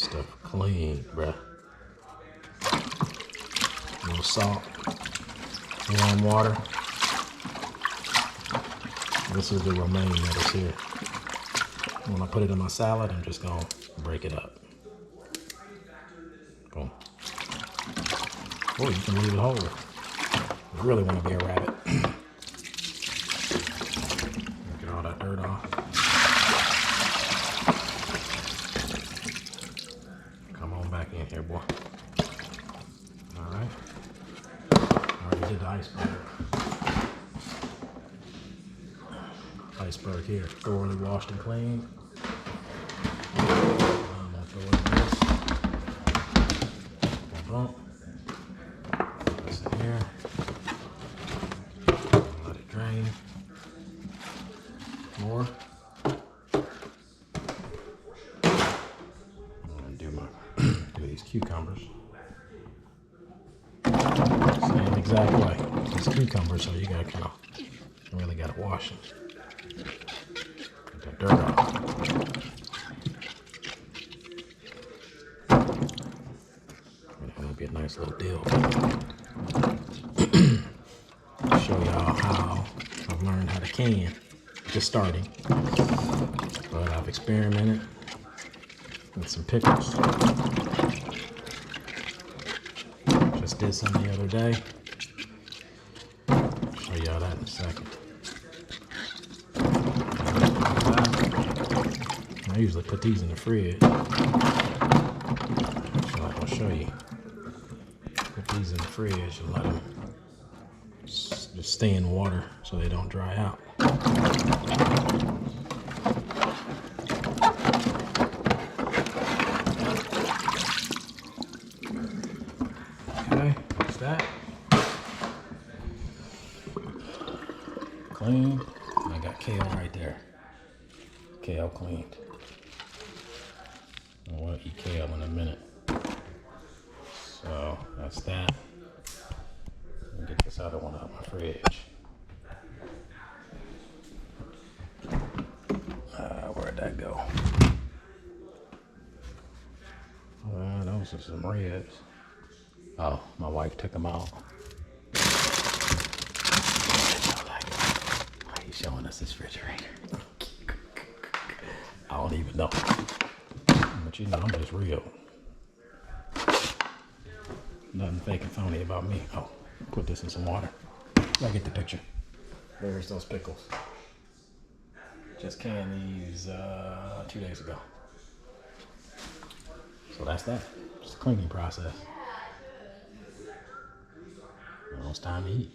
this stuff clean, bruh. A little salt, warm water. This is the romaine that is here. When I put it in my salad, I'm just gonna break it up. Boom. Oh, you can leave it whole. You really want to be a rabbit. Get all that dirt off. Come on back in here, boy. All right. I already did the iceberg. Iceberg here, thoroughly washed and clean. I'm gonna throw it in this. Boom. Put this in here. Let it drain. More. I'm gonna do these cucumbers. Same exact way. These cucumbers, so you really gotta wash them. Get that dirt off. That'll be a nice little deal. Show y'all how I've learned how to can. Just starting, but I've experimented with some pickles. Just did some the other day. Show y'all that in a second. I usually put these in the fridge. So I'll show you. Put these in the fridge and let them just stay in water so they don't dry out. Okay, that's that. Clean. And I got kale right there. Kale cleaned. I want to eat kale in a minute. So that's that. Let me get this other one out of my fridge. Where'd that go? Those are some ribs. Oh, my wife took them out. Why are you showing us this refrigerator? I don't even know. But you know, I'm just real. Nothing fake and phony about me. Oh, put this in some water. I get the picture. There's those pickles. Just canned these 2 days ago. So that's that. Just a cleaning process. Now it's time to eat.